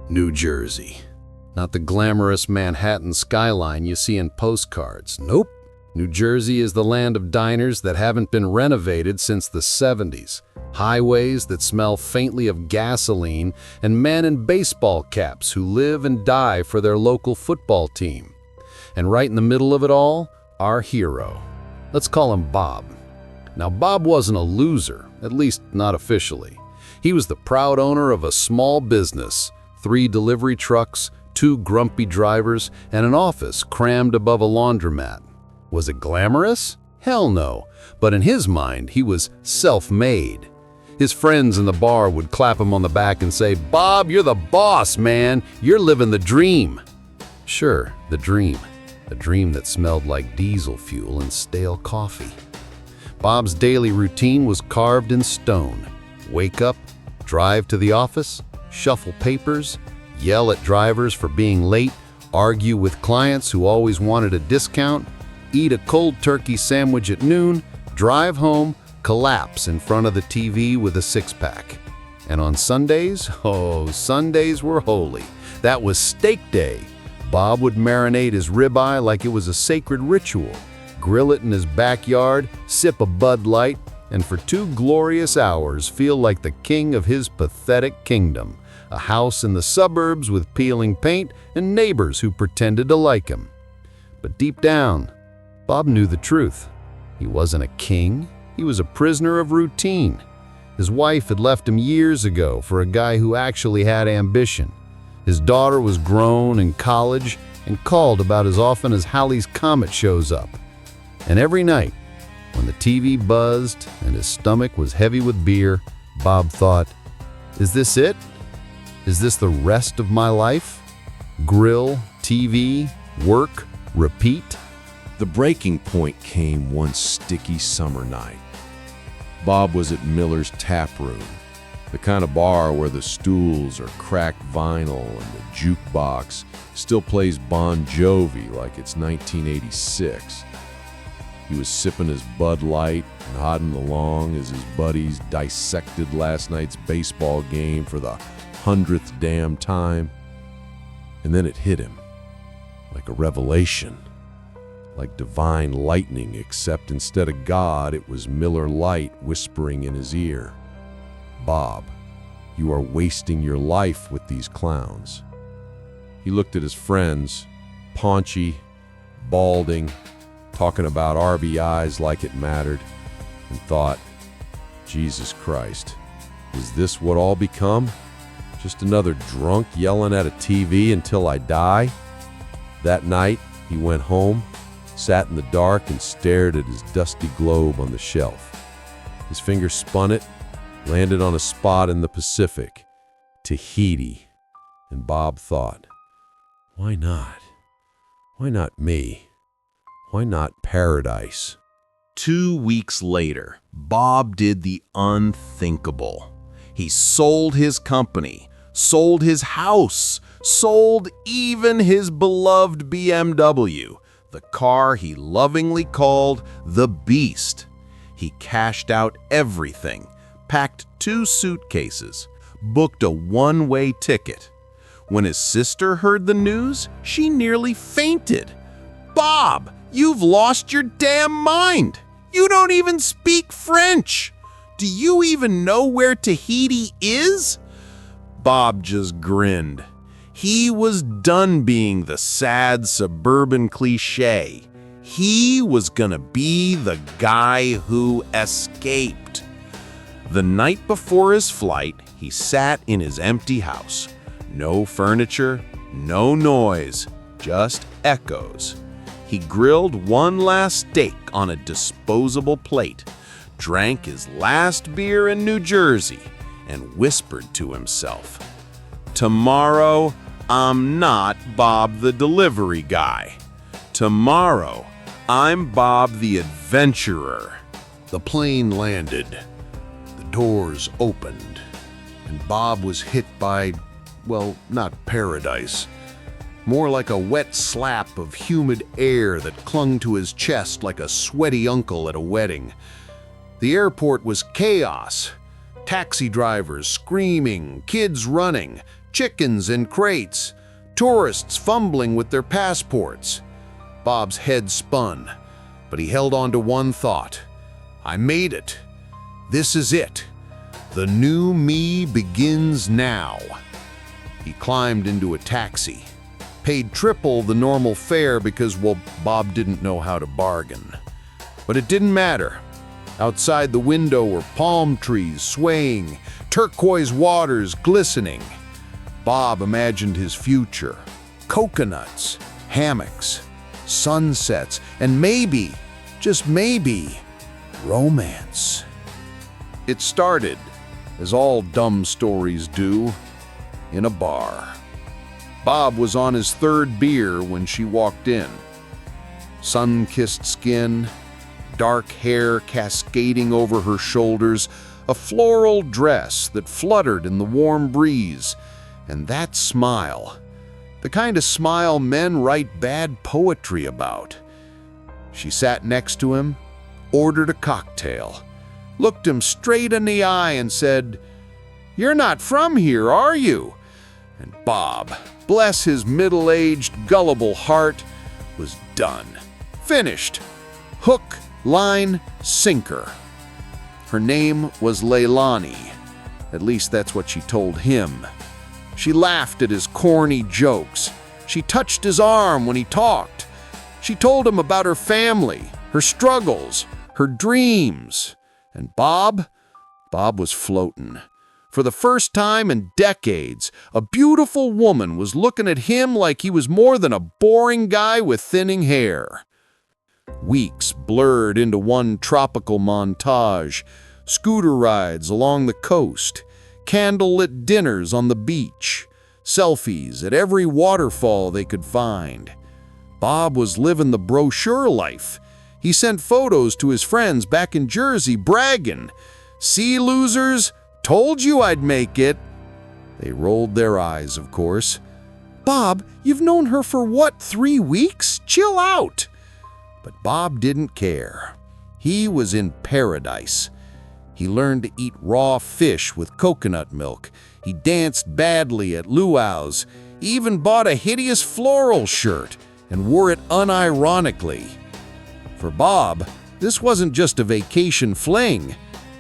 New Jersey. Not the glamorous Manhattan skyline you see in postcards. Nope. New Jersey is the land of diners that haven't been renovated since the 70s, highways that smell faintly of gasoline, and men in baseball caps who live and die for their local football team. And right in the middle of it all, our hero. Let's call him Bob. Now, Bob wasn't a loser, at least not officially. He was the proud owner of a small business, 3 delivery trucks, 2 grumpy drivers, and an office crammed above a laundromat. Was it glamorous? Hell no. But in his mind, he was self-made. His friends in the bar would clap him on the back and say, "Bob, you're the boss, man. You're living the dream." Sure, the dream. A dream that smelled like diesel fuel and stale coffee. Bob's daily routine was carved in stone. Wake up, drive to the office, shuffle papers, yell at drivers for being late, argue with clients who always wanted a discount, eat a cold turkey sandwich at noon, drive home, collapse in front of the TV with a 6-pack. And on Sundays, oh, Sundays were holy. That was steak day. Bob would marinate his ribeye like it was a sacred ritual, grill it in his backyard, sip a Bud Light, and for 2 glorious hours feel like the king of his pathetic kingdom, a house in the suburbs with peeling paint and neighbors who pretended to like him. But deep down, Bob knew the truth. He wasn't a king, he was a prisoner of routine. His wife had left him years ago for a guy who actually had ambition. His daughter was grown in college and called about as often as Halley's Comet shows up. And every night, when the TV buzzed and his stomach was heavy with beer, Bob thought, "Is this it? Is this the rest of my life? Grill, TV, work, repeat?" The breaking point came one sticky summer night. Bob was at Miller's Tap Room, the kind of bar where the stools are cracked vinyl and the jukebox still plays Bon Jovi like it's 1986. He was sipping his Bud Light, nodding along as his buddies dissected last night's baseball game for the 100th damn time. And then it hit him like a revelation. Like divine lightning, except instead of God, it was Miller Lite whispering in his ear. "Bob, you are wasting your life with these clowns." He looked at his friends, paunchy, balding, talking about RBIs like it mattered, and thought, Jesus Christ, is this what I'll become? Just another drunk yelling at a TV until I die? That night, he went home, sat in the dark and stared at his dusty globe on the shelf. His fingers spun it, landed on a spot in the Pacific, Tahiti. And Bob thought, why not? Why not me? Why not paradise? 2 weeks later, Bob did the unthinkable. He sold his company, sold his house, sold even his beloved BMW, the car he lovingly called the Beast. He cashed out everything, packed 2 suitcases, booked a one-way ticket. When his sister heard the news, she nearly fainted. "Bob, you've lost your damn mind! You don't even speak French! Do you even know where Tahiti is?" Bob just grinned. He was done being the sad suburban cliché. He was gonna be the guy who escaped. The night before his flight, he sat in his empty house. No furniture, no noise, just echoes. He grilled one last steak on a disposable plate, drank his last beer in New Jersey, and whispered to himself, "Tomorrow, I'm not Bob the delivery guy. Tomorrow, I'm Bob the adventurer." The plane landed, the doors opened, and Bob was hit by, well, not paradise. More like a wet slap of humid air that clung to his chest like a sweaty uncle at a wedding. The airport was chaos. Taxi drivers screaming, kids running, chickens in crates, tourists fumbling with their passports. Bob's head spun, but he held on to one thought. I made it. This is it. The new me begins now. He climbed into a taxi, paid triple the normal fare because, well, Bob didn't know how to bargain. But it didn't matter. Outside the window were palm trees swaying, turquoise waters glistening. Bob imagined his future. Coconuts, hammocks, sunsets, and maybe, just maybe, romance. It started, as all dumb stories do, in a bar. Bob was on his third beer when she walked in. Sun-kissed skin, dark hair cascading over her shoulders, a floral dress that fluttered in the warm breeze, and that smile, the kind of smile men write bad poetry about. She sat next to him, ordered a cocktail, looked him straight in the eye and said, "You're not from here, are you?" And Bob, bless his middle-aged, gullible heart, was done. Finished. Hook, line, sinker. Her name was Leilani. At least that's what she told him. She laughed at his corny jokes. She touched his arm when he talked. She told him about her family, her struggles, her dreams. And Bob was floating. For the first time in decades, a beautiful woman was looking at him like he was more than a boring guy with thinning hair. Weeks blurred into one tropical montage, scooter rides along the coast, candlelit dinners on the beach, selfies at every waterfall they could find. Bob was living the brochure life. He sent photos to his friends back in Jersey, bragging, "See, losers, told you I'd make it." They rolled their eyes, of course. "Bob, you've known her for what, 3 weeks? Chill out." But Bob didn't care. He was in paradise. He learned to eat raw fish with coconut milk. He danced badly at luau's. He even bought a hideous floral shirt and wore it unironically. For Bob, this wasn't just a vacation fling.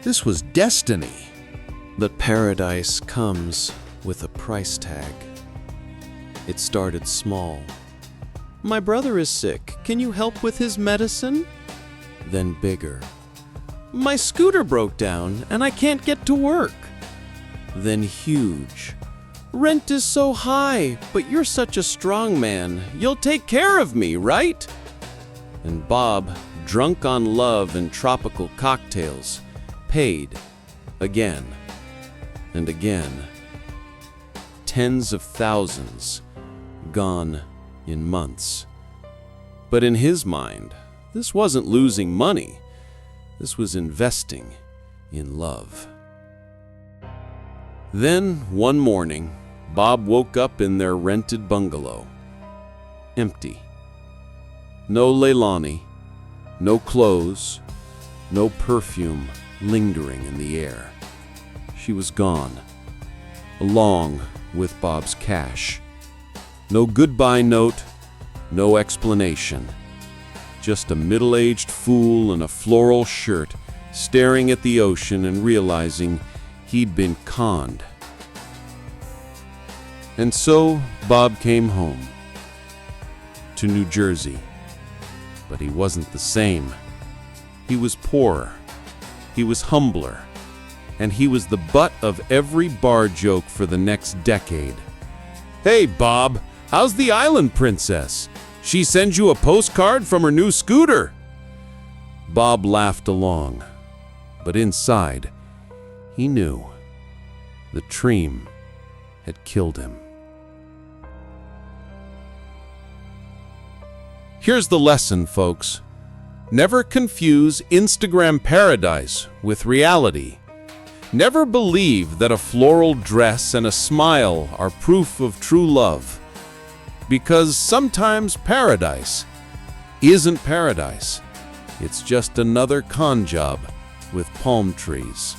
This was destiny. But paradise comes with a price tag. It started small. "My brother is sick. Can you help with his medicine?" Then bigger. "My scooter broke down and I can't get to work." Then huge. "Rent is so high, but you're such a strong man. You'll take care of me, right?" And Bob, drunk on love and tropical cocktails, paid again and again. Tens of thousands gone in months. But in his mind, this wasn't losing money. This was investing in love. Then, one morning, Bob woke up in their rented bungalow. Empty. No Leilani, no clothes, no perfume lingering in the air. She was gone, along with Bob's cash. No goodbye note, no explanation. Just a middle-aged fool in a floral shirt staring at the ocean and realizing he'd been conned. And so Bob came home to New Jersey. But he wasn't the same. He was poorer. He was humbler. And he was the butt of every bar joke for the next decade. "Hey, Bob, how's the island princess? She sends you a postcard from her new scooter." Bob laughed along. But inside, he knew the dream had killed him. Here's the lesson, folks. Never confuse Instagram paradise with reality. Never believe that a floral dress and a smile are proof of true love. Because sometimes paradise isn't paradise. It's just another con job with palm trees.